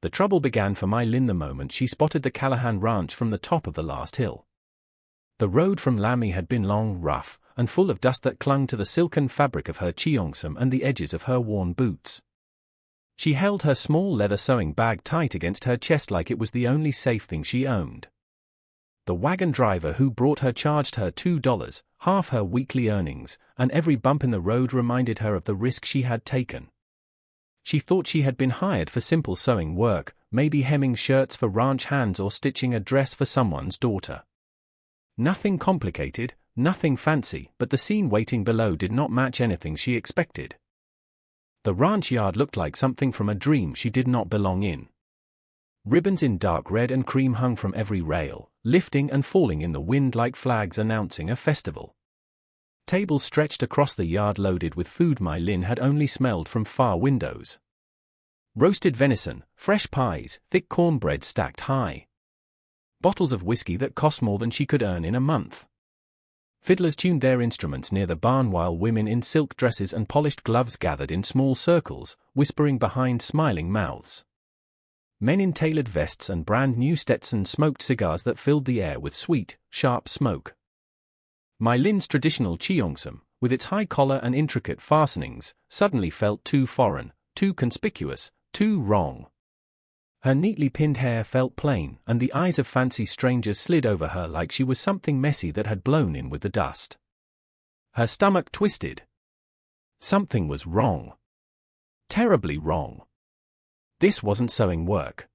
The trouble began for My Lin the moment she spotted the Callahan ranch from the top of the last hill. The road from Lamy had been long, rough, and full of dust that clung to the silken fabric of her cheongsam and the edges of her worn boots. She held her small leather sewing bag tight against her chest like it was the only safe thing she owned. The wagon driver who brought her charged her $2, half her weekly earnings, and every bump in the road reminded her of the risk she had taken. She thought she had been hired for simple sewing work, maybe hemming shirts for ranch hands or stitching a dress for someone's daughter. Nothing complicated, nothing fancy, but the scene waiting below did not match anything she expected. The ranch yard looked like something from a dream she did not belong in. Ribbons in dark red and cream hung from every rail, lifting and falling in the wind like flags announcing a festival. Tables stretched across the yard loaded with food My Lin had only smelled from far windows. Roasted venison, fresh pies, thick cornbread stacked high. Bottles of whiskey that cost more than she could earn in a month. Fiddlers tuned their instruments near the barn while women in silk dresses and polished gloves gathered in small circles, whispering behind smiling mouths. Men in tailored vests and brand-new Stetsons smoked cigars that filled the air with sweet, sharp smoke. My Lin's traditional cheongsam, with its high collar and intricate fastenings, suddenly felt too foreign, too conspicuous, too wrong. Her neatly pinned hair felt plain, and the eyes of fancy strangers slid over her like she was something messy that had blown in with the dust. Her stomach twisted. Something was wrong. Terribly wrong. This wasn't sewing work.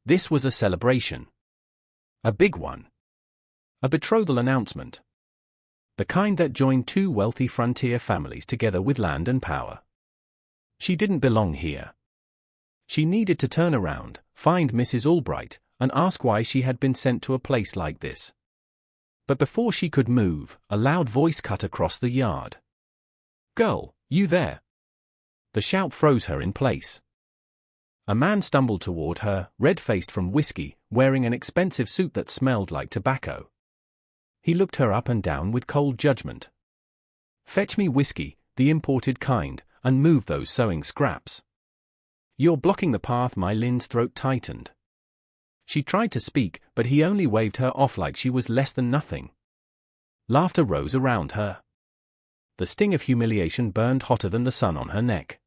This was a celebration. A big one. A betrothal announcement. The kind that joined two wealthy frontier families together with land and power. She didn't belong here. She needed to turn around, find Mrs. Albright, and ask why she had been sent to a place like this. But before she could move, a loud voice cut across the yard. "Girl, you there?" The shout froze her in place. A man stumbled toward her, red-faced from whiskey, wearing an expensive suit that smelled like tobacco. He looked her up and down with cold judgment. "Fetch me whiskey, the imported kind, and move those sewing scraps." "You're blocking the path." My Lin's throat tightened. She tried to speak, but he only waved her off like she was less than nothing. Laughter rose around her. The sting of humiliation burned hotter than the sun on her neck.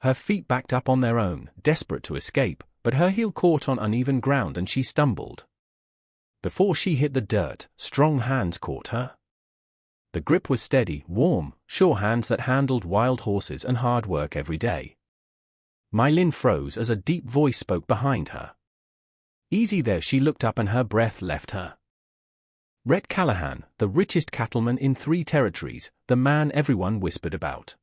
Her feet backed up on their own, desperate to escape, but her heel caught on uneven ground and she stumbled. Before she hit the dirt, strong hands caught her. The grip was steady, warm, sure hands that handled wild horses and hard work every day. My Lin froze as a deep voice spoke behind her. "Easy there." She looked up and her breath left her. Rhett Callahan, the richest cattleman in 3 territories, the man everyone whispered about.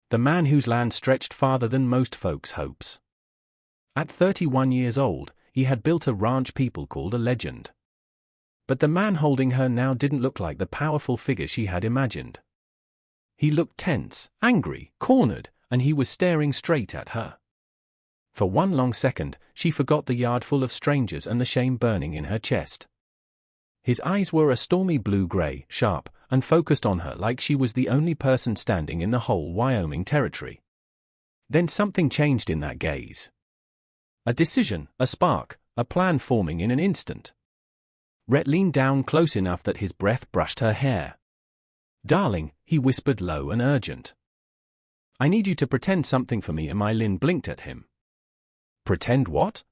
The man whose land stretched farther than most folks' hopes. At 31 years old, he had built a ranch people called a legend. But the man holding her now didn't look like the powerful figure she had imagined. He looked tense, angry, cornered, and he was staring straight at her. For one long second, she forgot the yard full of strangers and the shame burning in her chest. His eyes were a stormy blue-gray, sharp, and focused on her like she was the only person standing in the whole Wyoming territory. Then something changed in that gaze. A decision, a spark, a plan forming in an instant. Rhett leaned down close enough that his breath brushed her hair. "Darling," he whispered low and urgent. "I need you to pretend something for me." And My Lin blinked at him. "Pretend what?"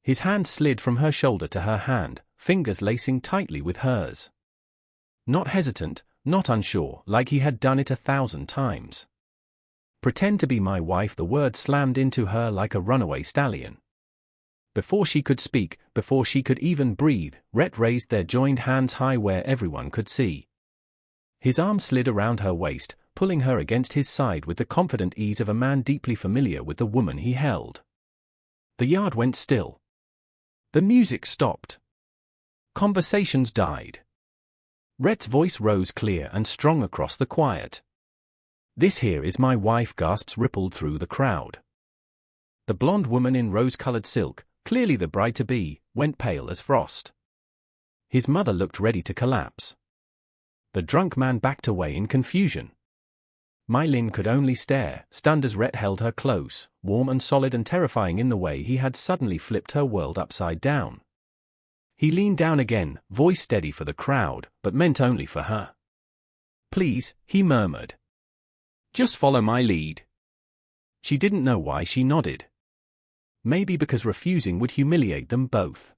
His hand slid from her shoulder to her hand, fingers lacing tightly with hers. Not hesitant, not unsure, like he had done it 1,000 times. "Pretend to be my wife." The word slammed into her like a runaway stallion. Before she could speak, before she could even breathe, Rhett raised their joined hands high where everyone could see. His arm slid around her waist, pulling her against his side with the confident ease of a man deeply familiar with the woman he held. The yard went still. The music stopped. Conversations died. Rhett's voice rose clear and strong across the quiet. "This here is my wife." Gasps rippled through the crowd. The blonde woman in rose-colored silk, clearly the bride-to-be, went pale as frost. His mother looked ready to collapse. The drunk man backed away in confusion. My Lin could only stare, stunned as Rhett held her close, warm and solid and terrifying in the way he had suddenly flipped her world upside down. He leaned down again, voice steady for the crowd, but meant only for her. "Please," he murmured. "Just follow my lead." She didn't know why she nodded. Maybe because refusing would humiliate them both.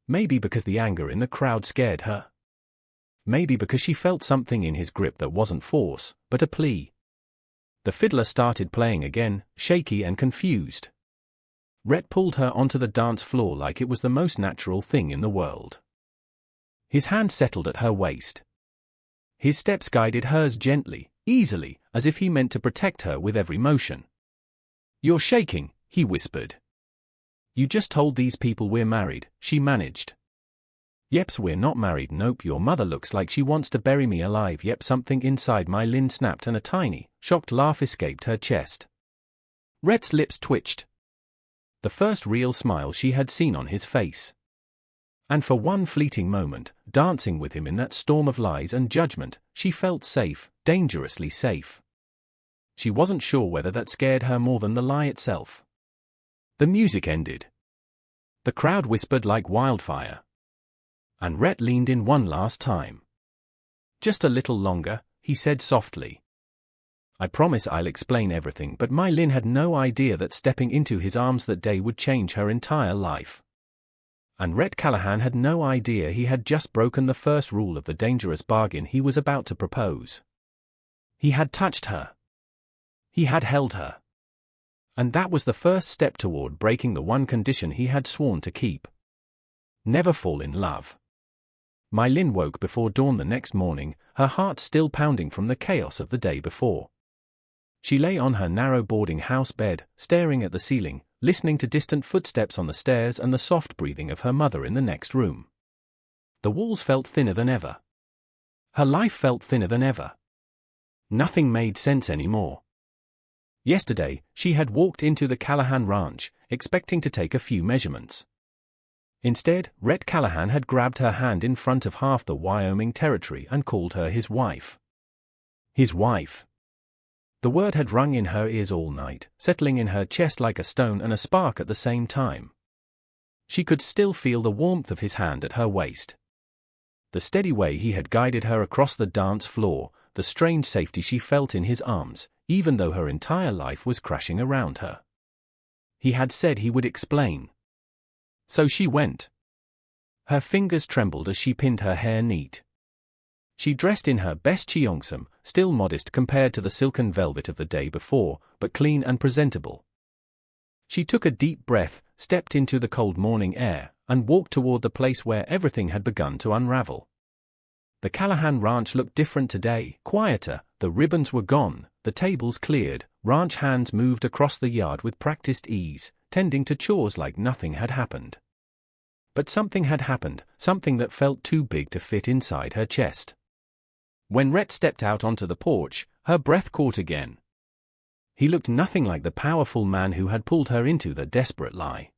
Maybe because the anger in the crowd scared her. Maybe because she felt something in his grip that wasn't force, but a plea. The fiddler started playing again, shaky and confused. Rhett pulled her onto the dance floor like it was the most natural thing in the world. His hand settled at her waist. His steps guided hers gently, easily, as if he meant to protect her with every motion. "You're shaking," he whispered. "You just told these people we're married," she managed. "Yeps, we're not married. Nope, your mother looks like she wants to bury me alive." Yep, something inside My Lin snapped and a tiny, shocked laugh escaped her chest. Rhett's lips twitched. The first real smile she had seen on his face. And for one fleeting moment, dancing with him in that storm of lies and judgment, she felt safe, dangerously safe. She wasn't sure whether that scared her more than the lie itself. The music ended. The crowd whispered like wildfire. And Rhett leaned in one last time. "Just a little longer," he said softly. "I promise I'll explain everything." But My Lin had no idea that stepping into his arms that day would change her entire life. And Rhett Callahan had no idea he had just broken the first rule of the dangerous bargain he was about to propose. He had touched her. He had held her. And that was the first step toward breaking the one condition he had sworn to keep. Never fall in love. My Lin woke before dawn the next morning, her heart still pounding from the chaos of the day before. She lay on her narrow boarding house bed, staring at the ceiling, listening to distant footsteps on the stairs and the soft breathing of her mother in the next room. The walls felt thinner than ever. Her life felt thinner than ever. Nothing made sense anymore. Yesterday, she had walked into the Callahan ranch, expecting to take a few measurements. Instead, Rhett Callahan had grabbed her hand in front of half the Wyoming territory and called her his wife. His wife. The word had rung in her ears all night, settling in her chest like a stone and a spark at the same time. She could still feel the warmth of his hand at her waist. The steady way he had guided her across the dance floor, the strange safety she felt in his arms, even though her entire life was crashing around her. He had said he would explain. So she went. Her fingers trembled as she pinned her hair neat. She dressed in her best cheongsam, still modest compared to the silken velvet of the day before, but clean and presentable. She took a deep breath, stepped into the cold morning air, and walked toward the place where everything had begun to unravel. The Callahan ranch looked different today, quieter, the ribbons were gone, the tables cleared, ranch hands moved across the yard with practiced ease, tending to chores like nothing had happened. But something had happened, something that felt too big to fit inside her chest. When Rhett stepped out onto the porch, her breath caught again. He looked nothing like the powerful man who had pulled her into the desperate lie.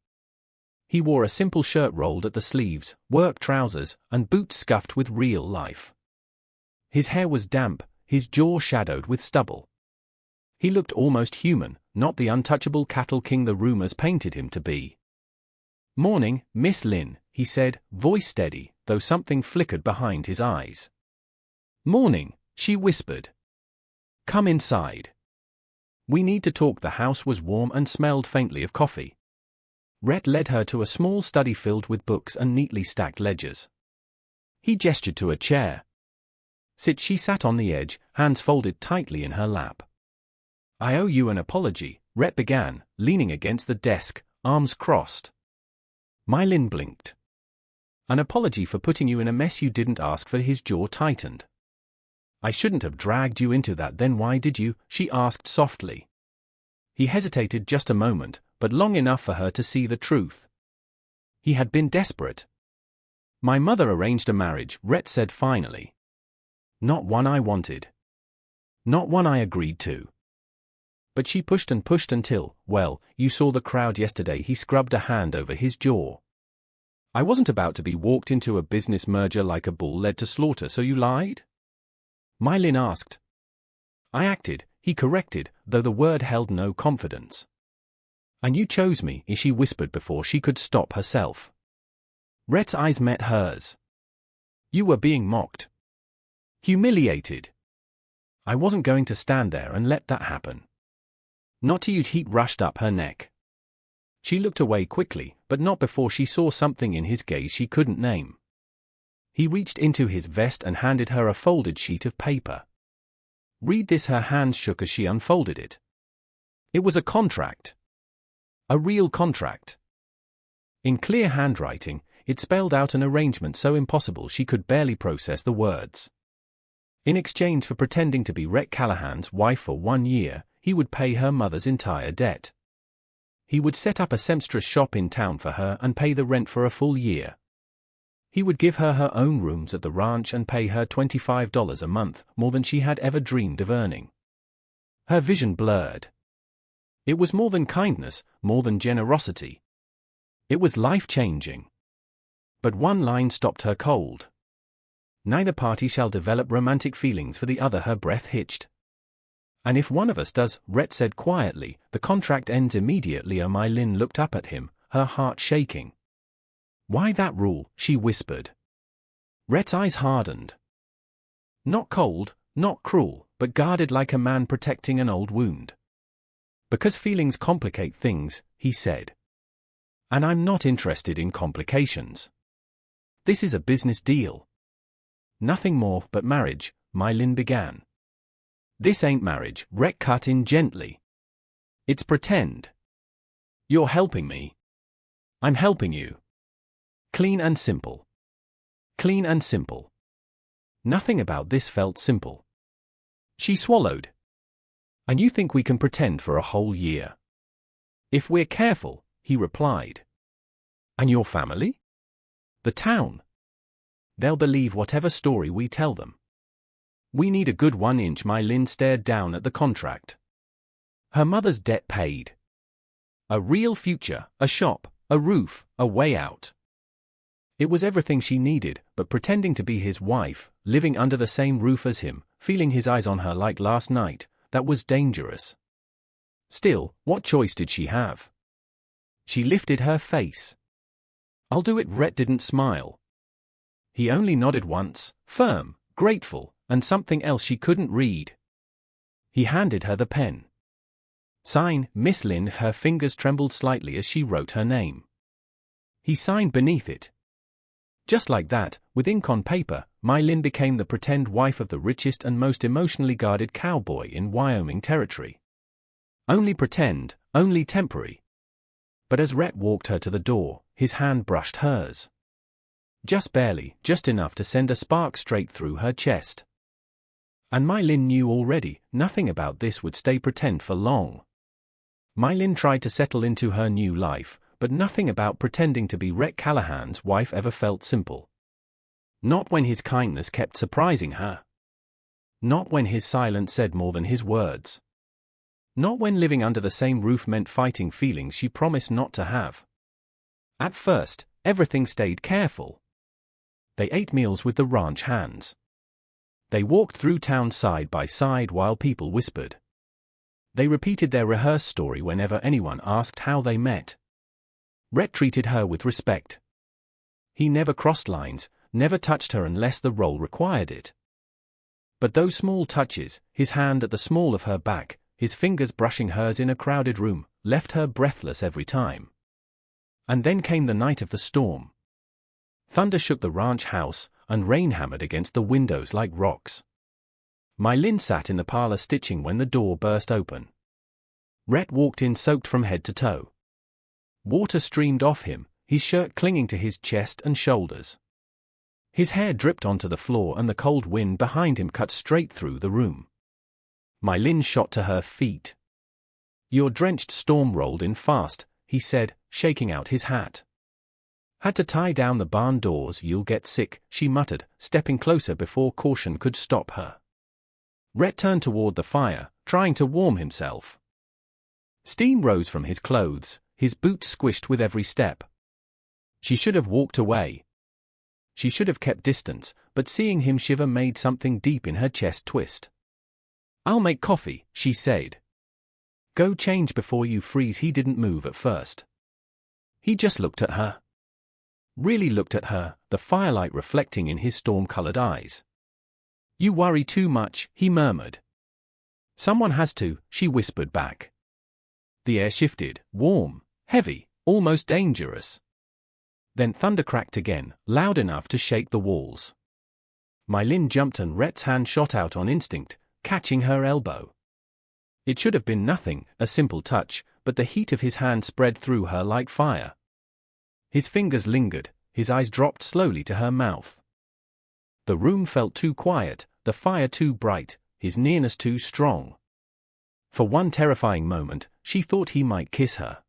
He wore a simple shirt rolled at the sleeves, work trousers, and boots scuffed with real life. His hair was damp, his jaw shadowed with stubble. He looked almost human, not the untouchable cattle king the rumors painted him to be. "Morning, Miss Lin," he said, voice steady, though something flickered behind his eyes. "Morning," she whispered. "Come inside. We need to talk." The house was warm and smelled faintly of coffee. Rhett led her to a small study filled with books and neatly stacked ledgers. He gestured to a chair. "Sit." She sat on the edge, hands folded tightly in her lap. "I owe you an apology," Rhett began, leaning against the desk, arms crossed. My Lin blinked. "An apology for putting you in a mess you didn't ask for." His jaw tightened. "I shouldn't have dragged you into that." "Then why did you?" she asked softly. He hesitated just a moment, but long enough for her to see the truth. He had been desperate. "My mother arranged a marriage," Rhett said finally. "Not one I wanted. Not one I agreed to. But she pushed and pushed until, well, you saw the crowd yesterday." He scrubbed a hand over his jaw. "I wasn't about to be walked into a business merger like a bull led to slaughter, so you lied?" My Lin asked. I acted, he corrected, though the word held no confidence. And you chose me, she whispered before she could stop herself. Rhett's eyes met hers. You were being mocked. Humiliated. I wasn't going to stand there and let that happen. Not to you. Heat rushed up her neck. She looked away quickly, but not before she saw something in his gaze she couldn't name. He reached into his vest and handed her a folded sheet of paper. Read this. Her hands shook as she unfolded it. It was a contract. A real contract. In clear handwriting, it spelled out an arrangement so impossible she could barely process the words. In exchange for pretending to be Rhett Callahan's wife for 1 year, he would pay her mother's entire debt. He would set up a seamstress shop in town for her and pay the rent for a full year. He would give her her own rooms at the ranch and pay her $25 a month, more than she had ever dreamed of earning. Her vision blurred. It was more than kindness, more than generosity. It was life-changing. But one line stopped her cold. Neither party shall develop romantic feelings for the other. Her breath hitched. And if one of us does, Rhett said quietly, the contract ends immediately. My Lynn looked up at him, her heart shaking. Why that rule? She whispered. Rhett's eyes hardened. Not cold, not cruel, but guarded like a man protecting an old wound. Because feelings complicate things, he said. And I'm not interested in complications. This is a business deal. Nothing more but marriage, my Lynn began. This ain't marriage, Rhett cut in gently. It's pretend. You're helping me. I'm helping you. Clean and simple. Clean and simple. Nothing about this felt simple. She swallowed. And you think we can pretend for a whole year? If we're careful, he replied. And your family? The town? They'll believe whatever story we tell them. We need a good 1 inch. My Lynn stared down at the contract. Her mother's debt paid. A real future, a shop, a roof, a way out. It was everything she needed, but pretending to be his wife, living under the same roof as him, feeling his eyes on her like last night, that was dangerous. Still, what choice did she have? She lifted her face. I'll do it. Rhett didn't smile. He only nodded once, firm, grateful, and something else she couldn't read. He handed her the pen. Sign, Miss Lynn. Her fingers trembled slightly as she wrote her name. He signed beneath it. Just like that, with ink on paper, My Lynn became the pretend wife of the richest and most emotionally guarded cowboy in Wyoming territory. Only pretend, only temporary. But as Rhett walked her to the door, his hand brushed hers. Just barely, just enough to send a spark straight through her chest. And My Lynn knew already, nothing about this would stay pretend for long. My Lynn tried to settle into her new life, but nothing about pretending to be Rhett Callahan's wife ever felt simple. Not when his kindness kept surprising her. Not when his silence said more than his words. Not when living under the same roof meant fighting feelings she promised not to have. At first, everything stayed careful. They ate meals with the ranch hands. They walked through town side by side while people whispered. They repeated their rehearsed story whenever anyone asked how they met. Rhett treated her with respect. He never crossed lines, never touched her unless the role required it. But those small touches, his hand at the small of her back, his fingers brushing hers in a crowded room, left her breathless every time. And then came the night of the storm. Thunder shook the ranch house, and rain hammered against the windows like rocks. My Lynn sat in the parlor stitching when the door burst open. Rhett walked in soaked from head to toe. Water streamed off him, his shirt clinging to his chest and shoulders. His hair dripped onto the floor and the cold wind behind him cut straight through the room. My Lynn shot to her feet. Your drenched storm rolled in fast, he said, shaking out his hat. Had to tie down the barn doors. You'll get sick, she muttered, stepping closer before caution could stop her. Rhett turned toward the fire, trying to warm himself. Steam rose from his clothes, his boots squished with every step. She should have walked away. She should have kept distance, but seeing him shiver made something deep in her chest twist. I'll make coffee, she said. Go change before you freeze. He didn't move at first. He just looked at her. Really looked at her, the firelight reflecting in his storm-colored eyes. You worry too much, he murmured. Someone has to, she whispered back. The air shifted, warm, heavy, almost dangerous. Then thunder cracked again, loud enough to shake the walls. My Lin jumped and Rhett's hand shot out on instinct, catching her elbow. It should have been nothing, a simple touch, but the heat of his hand spread through her like fire. His fingers lingered, his eyes dropped slowly to her mouth. The room felt too quiet, the fire too bright, his nearness too strong. For one terrifying moment, she thought he might kiss her.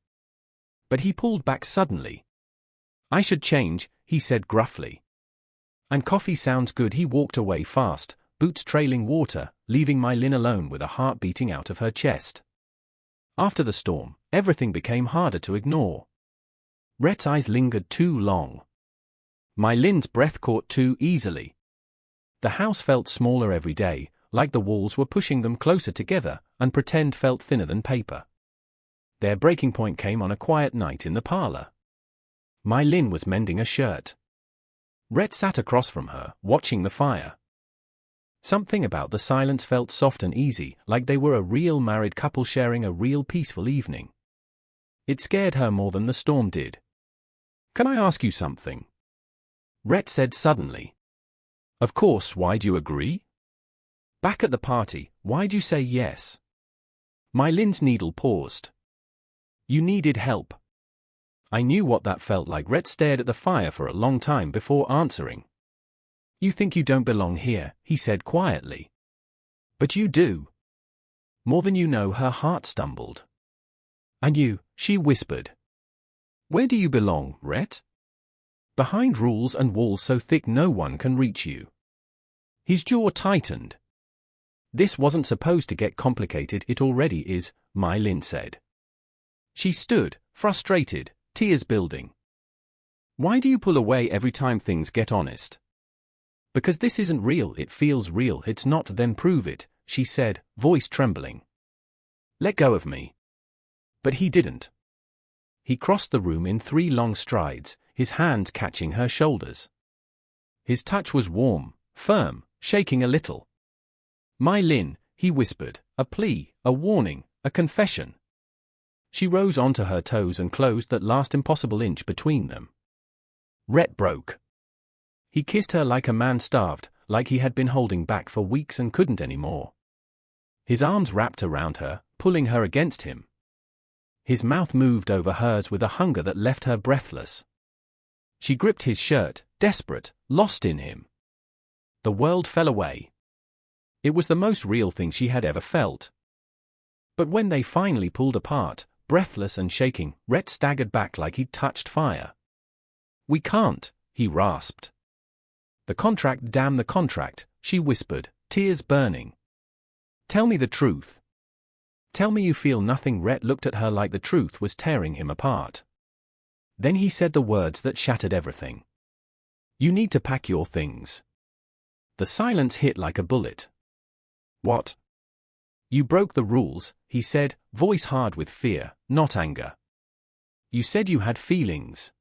But he pulled back suddenly. I should change, he said gruffly. And coffee sounds good. He walked away fast, boots trailing water, leaving My Lin alone with a heart beating out of her chest. After the storm, everything became harder to ignore. Rhett's eyes lingered too long. My Lin's breath caught too easily. The house felt smaller every day, like the walls were pushing them closer together, and pretend felt thinner than paper. Their breaking point came on a quiet night in the parlor. My Lin was mending a shirt. Rhett sat across from her, watching the fire. Something about the silence felt soft and easy, like they were a real married couple sharing a real peaceful evening. It scared her more than the storm did. Can I ask you something? Rhett said suddenly. Of course, why'd you agree? Back at the party, why'd you say yes? My Lin's needle paused. You needed help. I knew what that felt like. Rhett stared at the fire for a long time before answering. You think you don't belong here, he said quietly. But you do. More than you know. Her heart stumbled. And you, she whispered. Where do you belong, Rhett? Behind rules and walls so thick no one can reach you. His jaw tightened. This wasn't supposed to get complicated. It already is, My Lin said. She stood, frustrated, tears building. Why do you pull away every time things get honest? Because this isn't real. It feels real. It's not. Then prove it, she said, voice trembling. Let go of me. But he didn't. He crossed the room in 3 long strides, his hands catching her shoulders. His touch was warm, firm, shaking a little. My Lin, he whispered, a plea, a warning, a confession. She rose onto her toes and closed that last impossible inch between them. Rhett broke. He kissed her like a man starved, like he had been holding back for weeks and couldn't anymore. His arms wrapped around her, pulling her against him. His mouth moved over hers with a hunger that left her breathless. She gripped his shirt, desperate, lost in him. The world fell away. It was the most real thing she had ever felt. But when they finally pulled apart, breathless and shaking, Rhett staggered back like he'd touched fire. We can't, he rasped. The contract, damn the contract, she whispered, tears burning. Tell me the truth. Tell me you feel nothing. Rhett looked at her like the truth was tearing him apart. Then he said the words that shattered everything. You need to pack your things. The silence hit like a bullet. What? You broke the rules, he said, voice hard with fear, not anger. You said you had feelings.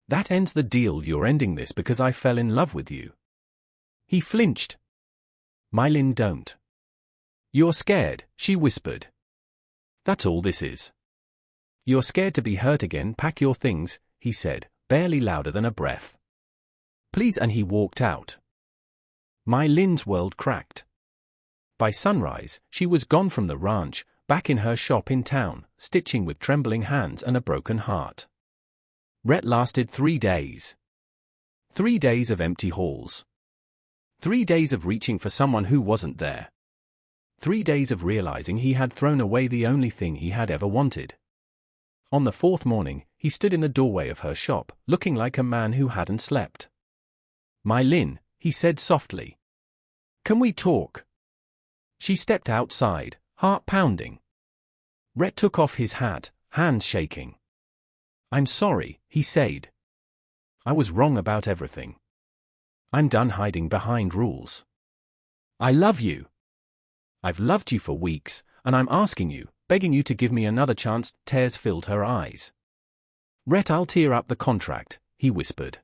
That ends the deal. You're ending this because I fell in love with you. He flinched. My Lin, don't. You're scared, she whispered. That's all this is. You're scared to be hurt again. Pack your things, he said, barely louder than a breath. Please. And he walked out. My Lin's world cracked. By sunrise, she was gone from the ranch, back in her shop in town, stitching with trembling hands and a broken heart. Rhett lasted 3 days. 3 days of empty halls. 3 days of reaching for someone who wasn't there. 3 days of realizing he had thrown away the only thing he had ever wanted. On the 4th morning, he stood in the doorway of her shop, looking like a man who hadn't slept. My Lin, he said softly. Can we talk? She stepped outside, heart pounding. Rhett took off his hat, hands shaking. I'm sorry, he said. I was wrong about everything. I'm done hiding behind rules. I love you. I've loved you for weeks, and I'm asking you, begging you to give me another chance. Tears filled her eyes. Rhett, I'll tear up the contract, he whispered.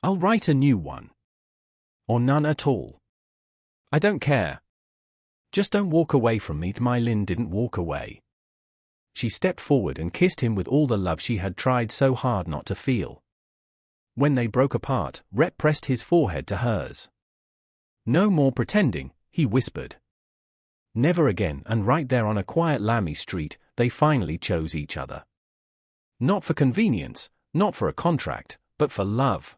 I'll write a new one. Or none at all. I don't care. Just don't walk away from me. My Lynn didn't walk away. She stepped forward and kissed him with all the love she had tried so hard not to feel. When they broke apart, Rhett pressed his forehead to hers. No more pretending, he whispered. Never again. And right there on a quiet Lamy street, they finally chose each other. Not for convenience, not for a contract, but for love.